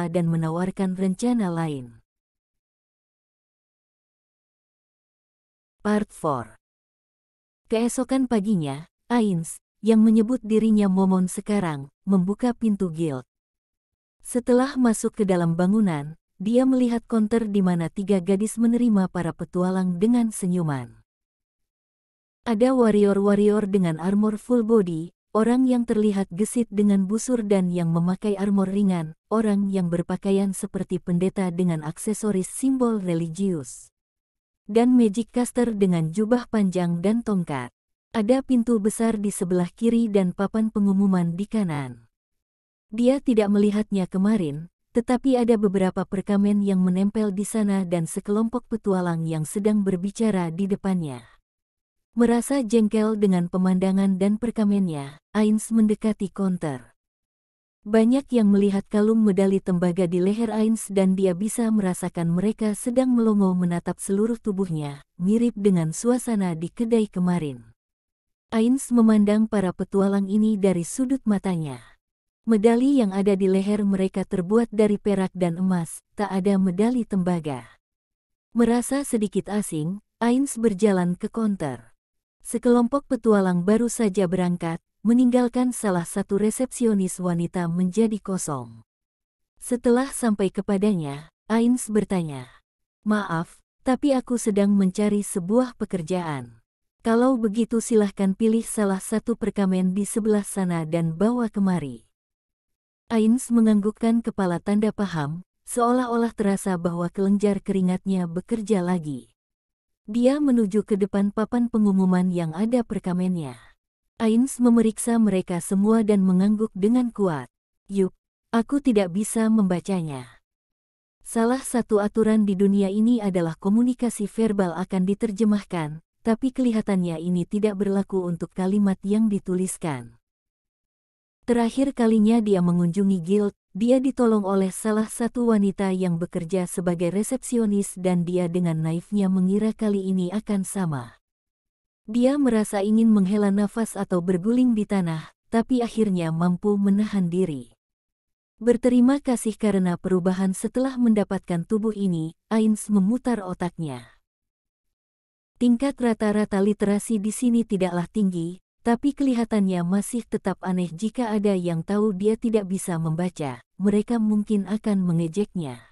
tertawa dan menawarkan rencana lain. Part 4. Keesokan paginya, Ainz, yang menyebut dirinya Momon sekarang, membuka pintu guild. Setelah masuk ke dalam bangunan, dia melihat konter di mana 3 gadis menerima para petualang dengan senyuman. Ada warrior-warrior dengan armor full body, orang yang terlihat gesit dengan busur dan yang memakai armor ringan, orang yang berpakaian seperti pendeta dengan aksesoris simbol religius, dan magic caster dengan jubah panjang dan tongkat. Ada pintu besar di sebelah kiri dan papan pengumuman di kanan. Dia tidak melihatnya kemarin, tetapi ada beberapa perkamen yang menempel di sana dan sekelompok petualang yang sedang berbicara di depannya. Merasa jengkel dengan pemandangan dan perkamennya, Ainz mendekati konter. Banyak yang melihat kalung medali tembaga di leher Ainz dan dia bisa merasakan mereka sedang melongo menatap seluruh tubuhnya, mirip dengan suasana di kedai kemarin. Ainz memandang para petualang ini dari sudut matanya. Medali yang ada di leher mereka terbuat dari perak dan emas, tak ada medali tembaga. Merasa sedikit asing, Ainz berjalan ke konter. Sekelompok petualang baru saja berangkat, meninggalkan salah satu resepsionis wanita menjadi kosong. Setelah sampai kepadanya, Ainz bertanya, "Maaf, tapi aku sedang mencari sebuah pekerjaan. Kalau begitu silahkan pilih salah satu perkamen di sebelah sana dan bawa kemari." Ainz menganggukkan kepala tanda paham, seolah-olah terasa bahwa kelenjar keringatnya bekerja lagi. Dia menuju ke depan papan pengumuman yang ada perkamennya. Ainz memeriksa mereka semua dan mengangguk dengan kuat. "Yuk, aku tidak bisa membacanya." Salah satu aturan di dunia ini adalah komunikasi verbal akan diterjemahkan, tapi kelihatannya ini tidak berlaku untuk kalimat yang dituliskan. Terakhir kalinya dia mengunjungi guild, dia ditolong oleh salah satu wanita yang bekerja sebagai resepsionis dan dia dengan naifnya mengira kali ini akan sama. Dia merasa ingin menghela nafas atau berguling di tanah, tapi akhirnya mampu menahan diri. Berterima kasih karena perubahan setelah mendapatkan tubuh ini, Ainz memutar otaknya. Tingkat rata-rata literasi di sini tidaklah tinggi, tapi kelihatannya masih tetap aneh jika ada yang tahu dia tidak bisa membaca, mereka mungkin akan mengejeknya.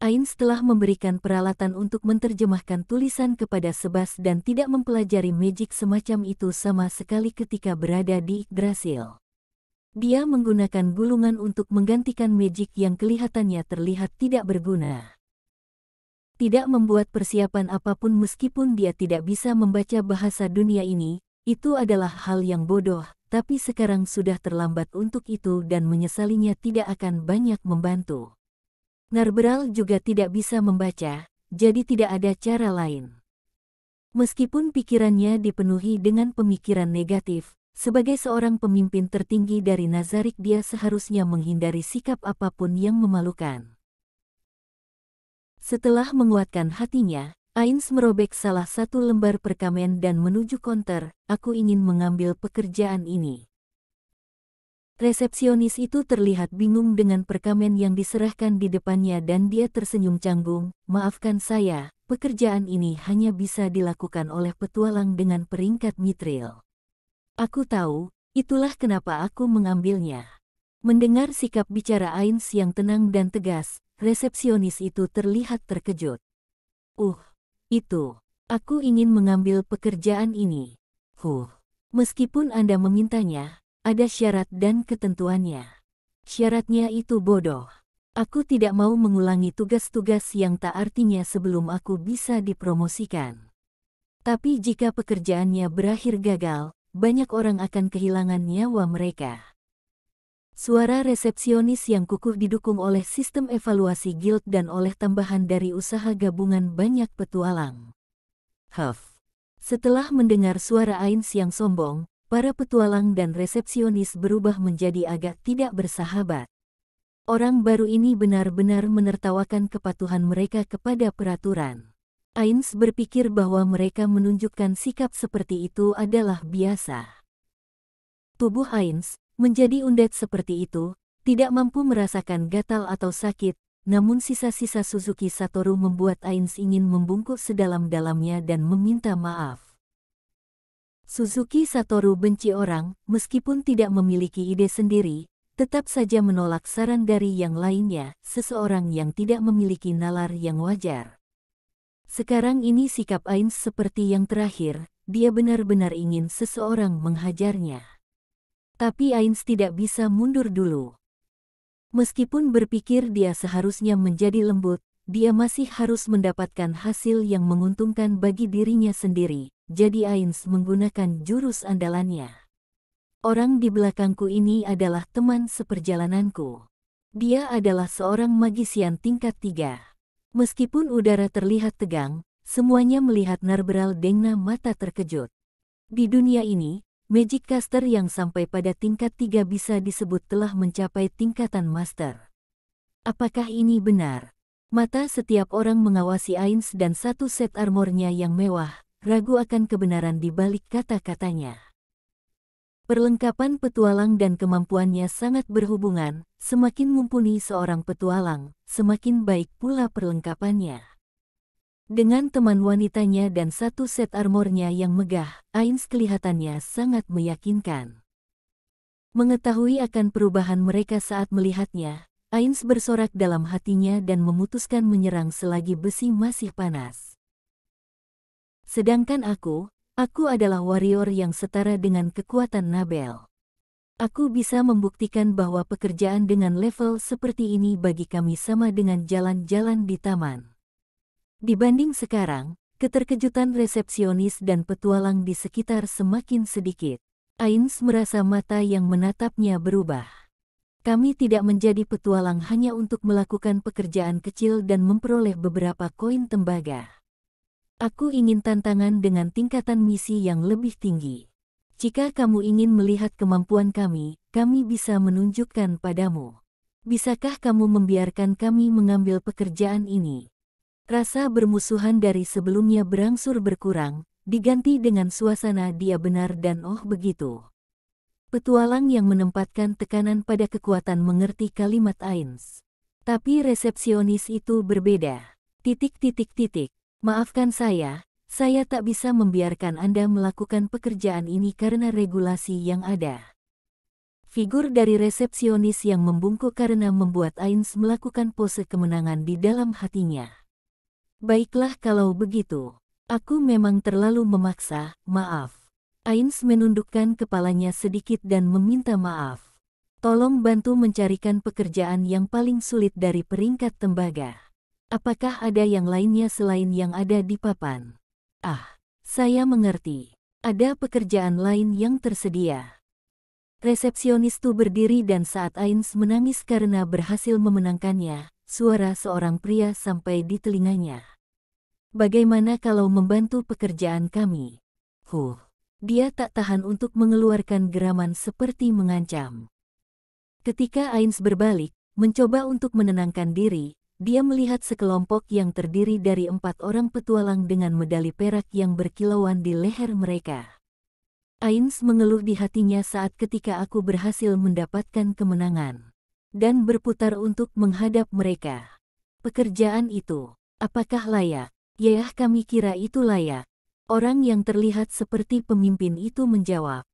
Ainz telah memberikan peralatan untuk menerjemahkan tulisan kepada Sebas dan tidak mempelajari magic semacam itu sama sekali ketika berada di Yggdrasil. Dia menggunakan gulungan untuk menggantikan magic yang kelihatannya terlihat tidak berguna. Tidak membuat persiapan apapun meskipun dia tidak bisa membaca bahasa dunia ini, itu adalah hal yang bodoh, tapi sekarang sudah terlambat untuk itu dan menyesalinya tidak akan banyak membantu. Narberal juga tidak bisa membaca, jadi tidak ada cara lain. Meskipun pikirannya dipenuhi dengan pemikiran negatif, sebagai seorang pemimpin tertinggi dari Nazarik dia seharusnya menghindari sikap apapun yang memalukan. Setelah menguatkan hatinya, Ainz merobek salah satu lembar perkamen dan menuju konter. "Aku ingin mengambil pekerjaan ini." Resepsionis itu terlihat bingung dengan perkamen yang diserahkan di depannya dan dia tersenyum canggung. "Maafkan saya, pekerjaan ini hanya bisa dilakukan oleh petualang dengan peringkat mithril." "Aku tahu, itulah kenapa aku mengambilnya." Mendengar sikap bicara Ainz yang tenang dan tegas, resepsionis itu terlihat terkejut. Itu, aku ingin mengambil pekerjaan ini." Meskipun Anda memintanya, ada syarat dan ketentuannya. Syaratnya itu bodoh. Aku tidak mau mengulangi tugas-tugas yang tak artinya sebelum aku bisa dipromosikan. Tapi jika pekerjaannya berakhir gagal, banyak orang akan kehilangan nyawa mereka. Suara resepsionis yang kukuh didukung oleh sistem evaluasi guild dan oleh tambahan dari usaha gabungan banyak petualang. Setelah mendengar suara Ainz yang sombong, para petualang dan resepsionis berubah menjadi agak tidak bersahabat. Orang baru ini benar-benar menertawakan kepatuhan mereka kepada peraturan. Ainz berpikir bahwa mereka menunjukkan sikap seperti itu adalah biasa. Tubuh Ainz menjadi undead seperti itu, tidak mampu merasakan gatal atau sakit, namun sisa-sisa Suzuki Satoru membuat Ains ingin membungkuk sedalam-dalamnya dan meminta maaf. Suzuki Satoru benci orang, meskipun tidak memiliki ide sendiri, tetap saja menolak saran dari yang lainnya, seseorang yang tidak memiliki nalar yang wajar. Sekarang ini sikap Ains seperti yang terakhir, dia benar-benar ingin seseorang menghajarnya. Tapi Ains tidak bisa mundur dulu. Meskipun berpikir dia seharusnya menjadi lembut, dia masih harus mendapatkan hasil yang menguntungkan bagi dirinya sendiri, jadi Ains menggunakan jurus andalannya. Orang di belakangku ini adalah teman seperjalananku. Dia adalah seorang magisian tingkat 3. Meskipun udara terlihat tegang, semuanya melihat Narberal dengan mata terkejut. Di dunia ini, Magic Caster yang sampai pada tingkat 3 bisa disebut telah mencapai tingkatan master. Apakah ini benar? Mata setiap orang mengawasi Ains dan satu set armornya yang mewah, ragu akan kebenaran di balik kata-katanya. Perlengkapan petualang dan kemampuannya sangat berhubungan, semakin mumpuni seorang petualang, semakin baik pula perlengkapannya. Dengan teman wanitanya dan satu set armornya yang megah, Ains kelihatannya sangat meyakinkan. Mengetahui akan perubahan mereka saat melihatnya, Ains bersorak dalam hatinya dan memutuskan menyerang selagi besi masih panas. Sedangkan aku adalah warrior yang setara dengan kekuatan Nabel. Aku bisa membuktikan bahwa pekerjaan dengan level seperti ini bagi kami sama dengan jalan-jalan di taman. Dibanding sekarang, keterkejutan resepsionis dan petualang di sekitar semakin sedikit. Ains merasa mata yang menatapnya berubah. Kami tidak menjadi petualang hanya untuk melakukan pekerjaan kecil dan memperoleh beberapa koin tembaga. Aku ingin tantangan dengan tingkatan misi yang lebih tinggi. Jika kamu ingin melihat kemampuan kami bisa menunjukkan padamu. Bisakah kamu membiarkan kami mengambil pekerjaan ini? Rasa bermusuhan dari sebelumnya berangsur berkurang, diganti dengan suasana dia benar dan oh begitu. Petualang yang menempatkan tekanan pada kekuatan mengerti kalimat Ains. Tapi resepsionis itu berbeda. Maafkan saya tak bisa membiarkan Anda melakukan pekerjaan ini karena regulasi yang ada. Figur dari resepsionis yang membungkuk karena membuat Ains melakukan pose kemenangan di dalam hatinya. Baiklah kalau begitu. Aku memang terlalu memaksa, maaf. Ains menundukkan kepalanya sedikit dan meminta maaf. Tolong bantu mencarikan pekerjaan yang paling sulit dari peringkat tembaga. Apakah ada yang lainnya selain yang ada di papan? Saya mengerti. Ada pekerjaan lain yang tersedia. Resepsionis itu berdiri dan saat Ains menangis karena berhasil memenangkannya, suara seorang pria sampai di telinganya. Bagaimana kalau membantu pekerjaan kami? Dia tak tahan untuk mengeluarkan geraman seperti mengancam. Ketika Ains berbalik, mencoba untuk menenangkan diri, dia melihat sekelompok yang terdiri dari 4 orang petualang dengan medali perak yang berkilauan di leher mereka. Ains mengeluh di hatinya saat ketika aku berhasil mendapatkan kemenangan. Dan berputar untuk menghadap mereka. Pekerjaan itu, apakah layak? Ya, kami kira itu layak. Orang yang terlihat seperti pemimpin itu menjawab.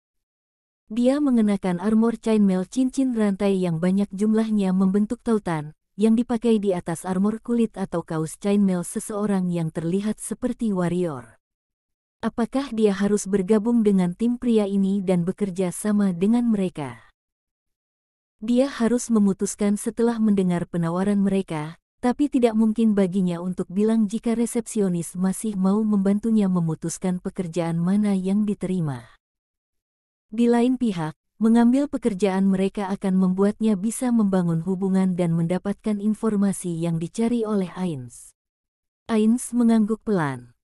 Dia mengenakan armor chainmail cincin rantai yang banyak jumlahnya membentuk tautan, yang dipakai di atas armor kulit atau kaos chainmail seseorang yang terlihat seperti warrior. Apakah dia harus bergabung dengan tim pria ini dan bekerja sama dengan mereka? Dia harus memutuskan setelah mendengar penawaran mereka, tapi tidak mungkin baginya untuk bilang jika resepsionis masih mau membantunya memutuskan pekerjaan mana yang diterima. Di lain pihak, mengambil pekerjaan mereka akan membuatnya bisa membangun hubungan dan mendapatkan informasi yang dicari oleh Ains. Ains mengangguk pelan.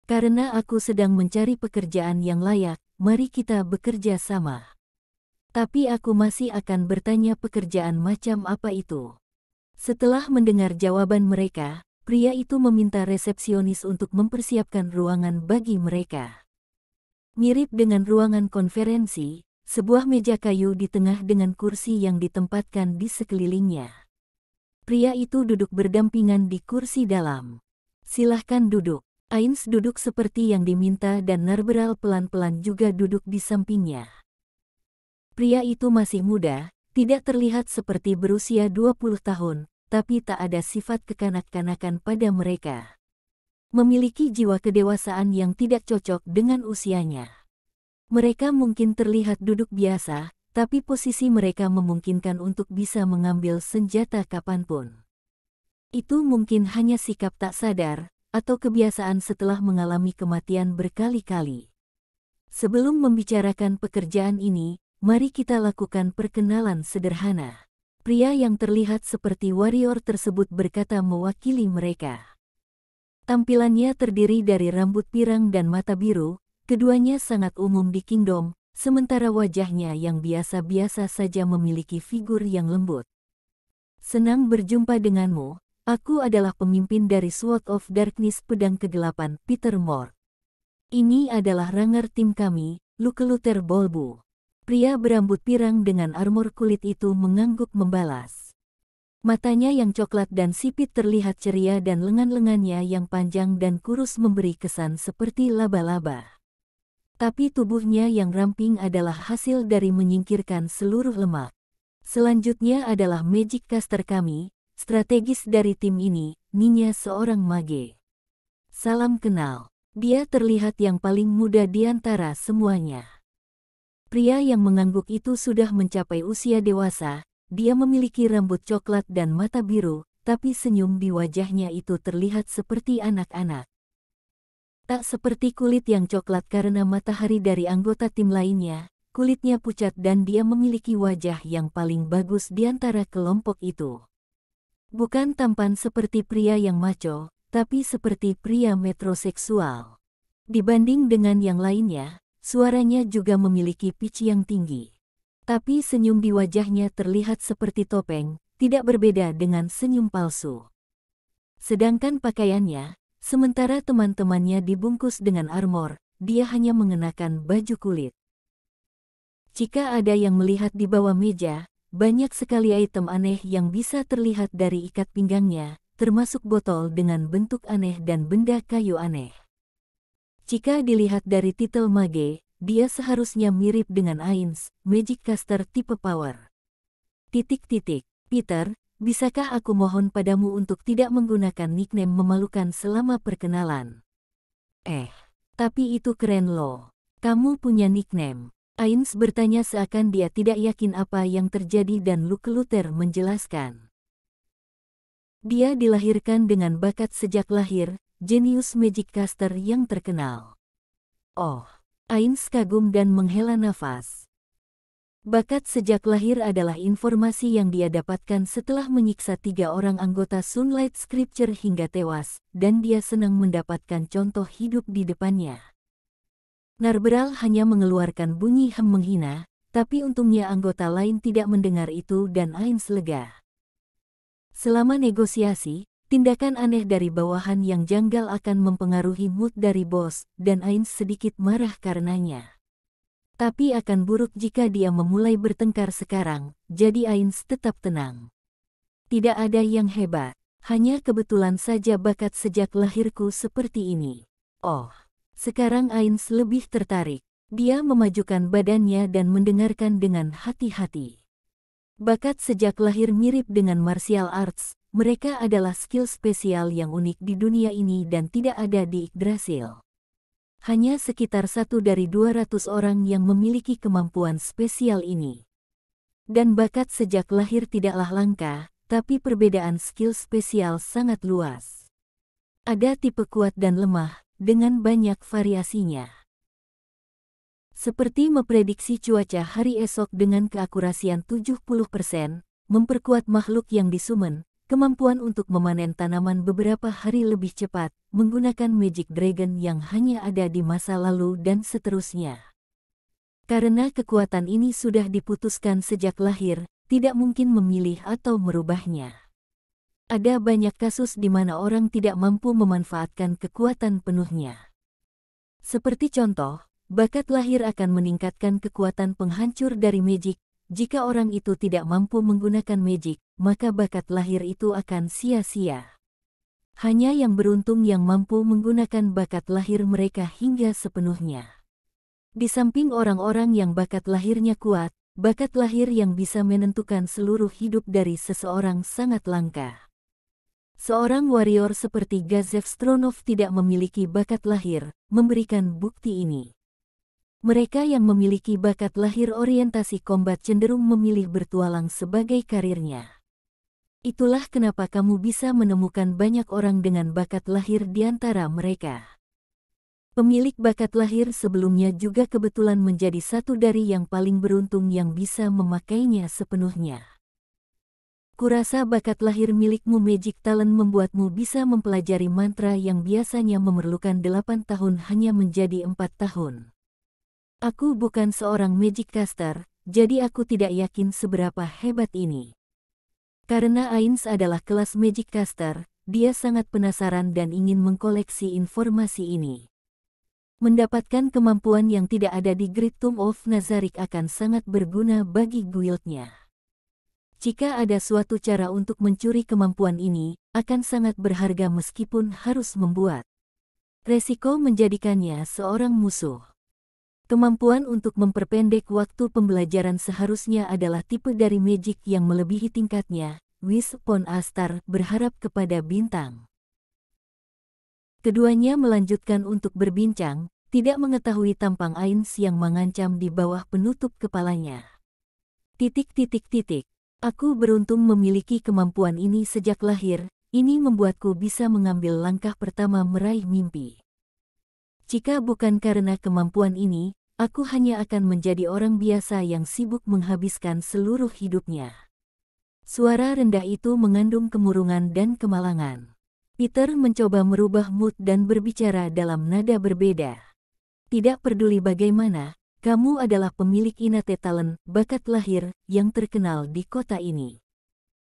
Karena aku sedang mencari pekerjaan yang layak, mari kita bekerja sama. Tapi aku masih akan bertanya pekerjaan macam apa itu. Setelah mendengar jawaban mereka, pria itu meminta resepsionis untuk mempersiapkan ruangan bagi mereka. Mirip dengan ruangan konferensi, sebuah meja kayu di tengah dengan kursi yang ditempatkan di sekelilingnya. Pria itu duduk berdampingan di kursi dalam. Silahkan duduk. Ains duduk seperti yang diminta dan Narberal pelan-pelan juga duduk di sampingnya. Pria itu masih muda, tidak terlihat seperti berusia 20 tahun, tapi tak ada sifat kekanak-kanakan pada mereka. Memiliki jiwa kedewasaan yang tidak cocok dengan usianya. Mereka mungkin terlihat duduk biasa, tapi posisi mereka memungkinkan untuk bisa mengambil senjata kapanpun. Itu mungkin hanya sikap tak sadar, atau kebiasaan setelah mengalami kematian berkali-kali. Sebelum membicarakan pekerjaan ini, mari kita lakukan perkenalan sederhana. Pria yang terlihat seperti warrior tersebut berkata mewakili mereka. Tampilannya terdiri dari rambut pirang dan mata biru, keduanya sangat umum di Kingdom, sementara wajahnya yang biasa-biasa saja memiliki figur yang lembut. Senang berjumpa denganmu, aku adalah pemimpin dari Sword of Darkness Pedang Kegelapan, Peter Mort. Ini adalah ranger tim kami, Luke Luther Bolbu. Pria berambut pirang dengan armor kulit itu mengangguk membalas. Matanya yang coklat dan sipit terlihat ceria dan lengan-lengannya yang panjang dan kurus memberi kesan seperti laba-laba. Tapi tubuhnya yang ramping adalah hasil dari menyingkirkan seluruh lemak. Selanjutnya adalah Magic Caster kami, strategis dari tim ini, Ninya seorang mage. Salam kenal. Dia terlihat yang paling muda di antara semuanya. Pria yang mengangguk itu sudah mencapai usia dewasa, dia memiliki rambut coklat dan mata biru, tapi senyum di wajahnya itu terlihat seperti anak-anak. Tak seperti kulit yang coklat karena matahari dari anggota tim lainnya, kulitnya pucat dan dia memiliki wajah yang paling bagus di antara kelompok itu. Bukan tampan seperti pria yang macho, tapi seperti pria metroseksual. Dibanding dengan yang lainnya, suaranya juga memiliki pitch yang tinggi. Tapi senyum di wajahnya terlihat seperti topeng, tidak berbeda dengan senyum palsu. Sedangkan pakaiannya, sementara teman-temannya dibungkus dengan armor, dia hanya mengenakan baju kulit. Jika ada yang melihat di bawah meja, banyak sekali item aneh yang bisa terlihat dari ikat pinggangnya, termasuk botol dengan bentuk aneh dan benda kayu aneh. Jika dilihat dari titel mage, dia seharusnya mirip dengan Ains, Magic Caster tipe power. Peter, bisakah aku mohon padamu untuk tidak menggunakan nickname memalukan selama perkenalan? Tapi itu keren loh. Kamu punya nickname. Ains bertanya seakan dia tidak yakin apa yang terjadi dan Luke Luther menjelaskan. Dia dilahirkan dengan bakat sejak lahir, jenius Magic Caster yang terkenal. Oh, Ains kagum dan menghela nafas. Bakat sejak lahir adalah informasi yang dia dapatkan setelah menyiksa 3 orang anggota Sunlight Scripture hingga tewas, dan dia senang mendapatkan contoh hidup di depannya. Narberal hanya mengeluarkan bunyi hem menghina, tapi untungnya anggota lain tidak mendengar itu dan Ains lega. Selama negosiasi, tindakan aneh dari bawahan yang janggal akan mempengaruhi mood dari bos, dan Ains sedikit marah karenanya. Tapi akan buruk jika dia memulai bertengkar sekarang, jadi Ains tetap tenang. Tidak ada yang hebat, hanya kebetulan saja bakat sejak lahirku seperti ini. Oh, sekarang Ains lebih tertarik. Dia memajukan badannya dan mendengarkan dengan hati-hati. Bakat sejak lahir mirip dengan martial arts. Mereka adalah skill spesial yang unik di dunia ini dan tidak ada di Yggdrasil. Hanya sekitar 1 dari 200 orang yang memiliki kemampuan spesial ini. Dan bakat sejak lahir tidaklah langka, tapi perbedaan skill spesial sangat luas. Ada tipe kuat dan lemah, dengan banyak variasinya. Seperti memprediksi cuaca hari esok dengan keakurasian 70%, memperkuat makhluk yang disumen, kemampuan untuk memanen tanaman beberapa hari lebih cepat, menggunakan Magic Dragon yang hanya ada di masa lalu dan seterusnya. Karena kekuatan ini sudah diputuskan sejak lahir, tidak mungkin memilih atau merubahnya. Ada banyak kasus di mana orang tidak mampu memanfaatkan kekuatan penuhnya. Seperti contoh, bakat lahir akan meningkatkan kekuatan penghancur dari magic. Jika orang itu tidak mampu menggunakan magic, maka bakat lahir itu akan sia-sia. Hanya yang beruntung yang mampu menggunakan bakat lahir mereka hingga sepenuhnya. Di samping orang-orang yang bakat lahirnya kuat, bakat lahir yang bisa menentukan seluruh hidup dari seseorang sangat langka. Seorang warrior seperti Gazev Stronov tidak memiliki bakat lahir, memberikan bukti ini. Mereka yang memiliki bakat lahir orientasi kombat cenderung memilih bertualang sebagai karirnya. Itulah kenapa kamu bisa menemukan banyak orang dengan bakat lahir di antara mereka. Pemilik bakat lahir sebelumnya juga kebetulan menjadi satu dari yang paling beruntung yang bisa memakainya sepenuhnya. Kurasa bakat lahir milikmu Magic Talent membuatmu bisa mempelajari mantra yang biasanya memerlukan 8 tahun hanya menjadi 4 tahun. Aku bukan seorang Magic Caster, jadi aku tidak yakin seberapa hebat ini. Karena Ainz adalah kelas Magic Caster, dia sangat penasaran dan ingin mengkoleksi informasi ini. Mendapatkan kemampuan yang tidak ada di Great Tomb of Nazarick akan sangat berguna bagi guildnya. Jika ada suatu cara untuk mencuri kemampuan ini, akan sangat berharga meskipun harus membuat resiko menjadikannya seorang musuh. Kemampuan untuk memperpendek waktu pembelajaran seharusnya adalah tipe dari magic yang melebihi tingkatnya. Wish upon a star berharap kepada bintang. Keduanya melanjutkan untuk berbincang, tidak mengetahui tampang Ainz yang mengancam di bawah penutup kepalanya. Aku beruntung memiliki kemampuan ini sejak lahir, ini membuatku bisa mengambil langkah pertama meraih mimpi. Jika bukan karena kemampuan ini, aku hanya akan menjadi orang biasa yang sibuk menghabiskan seluruh hidupnya. Suara rendah itu mengandung kemurungan dan kemalangan. Peter mencoba merubah mood dan berbicara dalam nada berbeda. Tidak peduli bagaimana, kamu adalah pemilik innate talent, bakat lahir, yang terkenal di kota ini.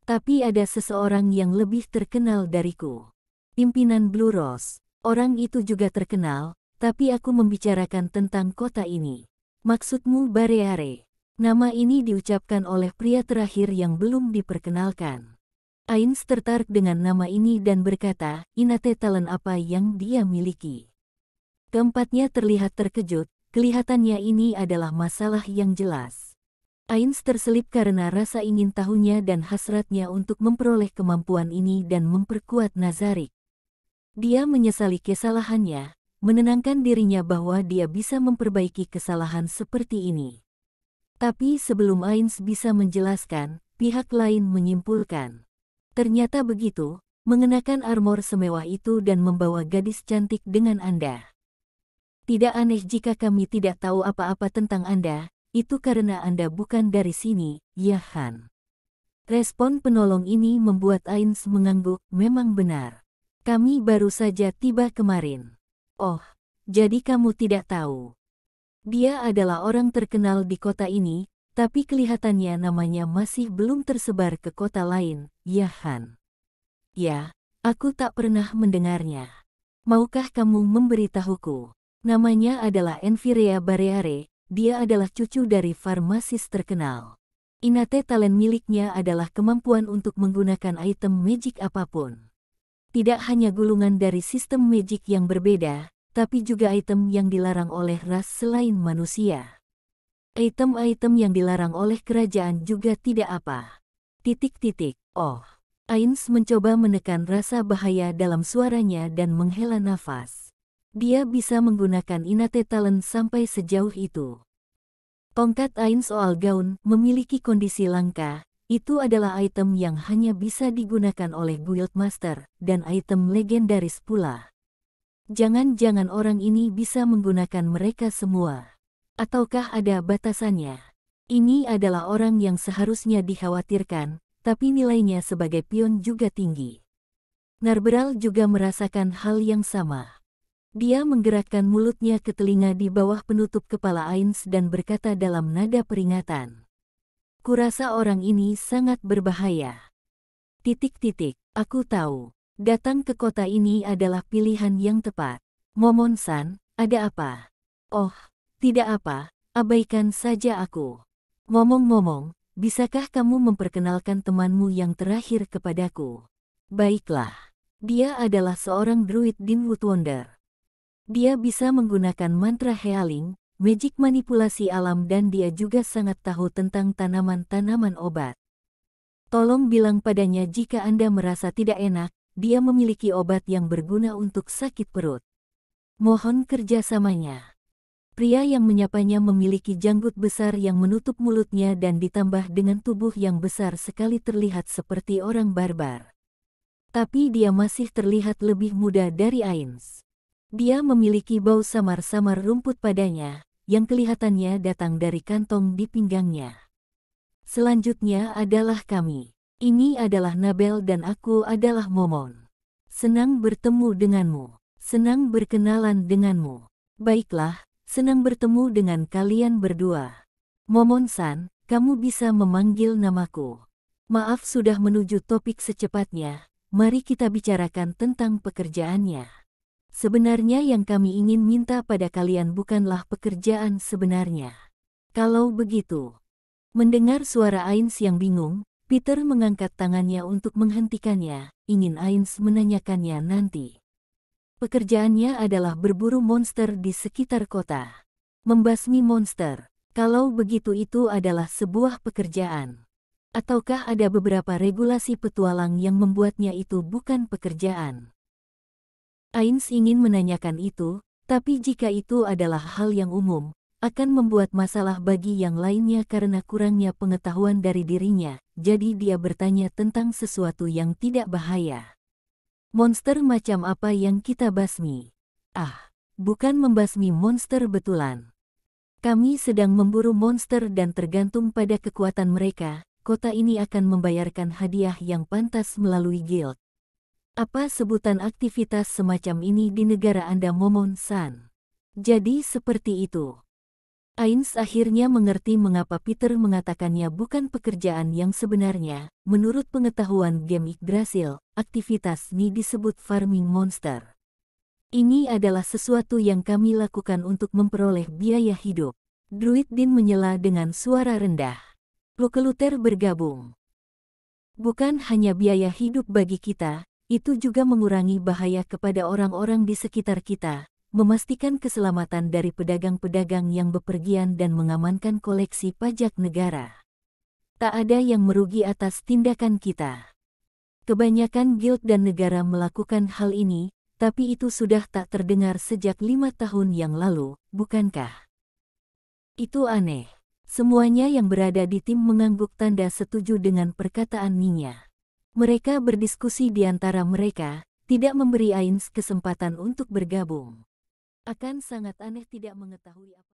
Tapi ada seseorang yang lebih terkenal dariku. Pimpinan Blue Rose. Orang itu juga terkenal, tapi aku membicarakan tentang kota ini. Maksudmu Bareare? Nama ini diucapkan oleh pria terakhir yang belum diperkenalkan. Ainz tertarik dengan nama ini dan berkata, innate talent apa yang dia miliki? Keempatnya terlihat terkejut, kelihatannya ini adalah masalah yang jelas. Ainz terselip karena rasa ingin tahunya dan hasratnya untuk memperoleh kemampuan ini dan memperkuat Nazarick. Dia menyesali kesalahannya, menenangkan dirinya bahwa dia bisa memperbaiki kesalahan seperti ini. Tapi sebelum Ainz bisa menjelaskan, pihak lain menyimpulkan. Ternyata begitu, mengenakan armor semewah itu dan membawa gadis cantik dengan Anda. Tidak aneh jika kami tidak tahu apa-apa tentang Anda, itu karena Anda bukan dari sini, ya Han. Respon penolong ini membuat Ainz mengangguk, memang benar. Kami baru saja tiba kemarin. Oh, jadi kamu tidak tahu. Dia adalah orang terkenal di kota ini, tapi kelihatannya namanya masih belum tersebar ke kota lain, ya Han. Ya, aku tak pernah mendengarnya. Maukah kamu memberitahuku? Namanya adalah Enfirea Bareare, dia adalah cucu dari farmasis terkenal. Innate talent miliknya adalah kemampuan untuk menggunakan item magic apapun. Tidak hanya gulungan dari sistem magic yang berbeda, tapi juga item yang dilarang oleh ras selain manusia. Item-item yang dilarang oleh kerajaan juga tidak apa. Oh, Ainz mencoba menekan rasa bahaya dalam suaranya dan menghela nafas. Dia bisa menggunakan innate talent sampai sejauh itu. Tongkat Ainz Oal Gaun memiliki kondisi langka, itu adalah item yang hanya bisa digunakan oleh Guildmaster, dan item legendaris pula. Jangan-jangan orang ini bisa menggunakan mereka semua. Ataukah ada batasannya? Ini adalah orang yang seharusnya dikhawatirkan, tapi nilainya sebagai pion juga tinggi. Narberal juga merasakan hal yang sama. Dia menggerakkan mulutnya ke telinga di bawah penutup kepala Ainz dan berkata dalam nada peringatan. Kurasa orang ini sangat berbahaya. Aku tahu. Datang ke kota ini adalah pilihan yang tepat. Momon-san, ada apa? Oh, Tidak apa, abaikan saja aku. Ngomong-ngomong, bisakah kamu memperkenalkan temanmu yang terakhir kepadaku? Baiklah. Dia adalah seorang druid Dinwood Wonder. Dia bisa menggunakan mantra healing, magic manipulasi alam dan dia juga sangat tahu tentang tanaman-tanaman obat. Tolong bilang padanya jika Anda merasa tidak enak, dia memiliki obat yang berguna untuk sakit perut. Mohon kerjasamanya. Pria yang menyapanya memiliki janggut besar yang menutup mulutnya dan ditambah dengan tubuh yang besar sekali terlihat seperti orang barbar. Tapi dia masih terlihat lebih muda dari Ains. Dia memiliki bau samar-samar rumput padanya, yang kelihatannya datang dari kantong di pinggangnya. Selanjutnya adalah kami. Ini adalah Nabel dan aku adalah Momon. Senang bertemu denganmu. Senang berkenalan denganmu. Baiklah, senang bertemu dengan kalian berdua. Momon-san, kamu bisa memanggil namaku. Maaf sudah menuju topik secepatnya, mari kita bicarakan tentang pekerjaannya. Sebenarnya yang kami ingin minta pada kalian bukanlah pekerjaan sebenarnya. Kalau begitu. Mendengar suara Ains yang bingung, Peter mengangkat tangannya untuk menghentikannya, ingin Ains menanyakannya nanti. Pekerjaannya adalah berburu monster di sekitar kota. Membasmi monster. Kalau begitu itu adalah sebuah pekerjaan. Ataukah ada beberapa regulasi petualang yang membuatnya itu bukan pekerjaan? Ains ingin menanyakan itu, tapi jika itu adalah hal yang umum, akan membuat masalah bagi yang lainnya karena kurangnya pengetahuan dari dirinya, jadi dia bertanya tentang sesuatu yang tidak bahaya. Monster macam apa yang kita basmi? Ah, bukan membasmi monster betulan. Kami sedang memburu monster dan tergantung pada kekuatan mereka, kota ini akan membayarkan hadiah yang pantas melalui guild. Apa sebutan aktivitas semacam ini di negara Anda, Momon-san? Jadi seperti itu. Ains akhirnya mengerti mengapa Peter mengatakannya bukan pekerjaan yang sebenarnya. Menurut pengetahuan game Yggdrasil, aktivitas ini disebut farming monster. Ini adalah sesuatu yang kami lakukan untuk memperoleh biaya hidup. Druid Din menyela dengan suara rendah. Lukeluter bergabung. Bukan hanya biaya hidup bagi kita, itu juga mengurangi bahaya kepada orang-orang di sekitar kita, memastikan keselamatan dari pedagang-pedagang yang bepergian dan mengamankan koleksi pajak negara. Tak ada yang merugi atas tindakan kita. Kebanyakan guild dan negara melakukan hal ini, tapi itu sudah tak terdengar sejak 5 tahun yang lalu, bukankah? Itu aneh. Semuanya yang berada di tim mengangguk tanda setuju dengan perkataan Ninya. Mereka berdiskusi di antara mereka, tidak memberi Ains kesempatan untuk bergabung. Akan sangat aneh tidak mengetahui apa.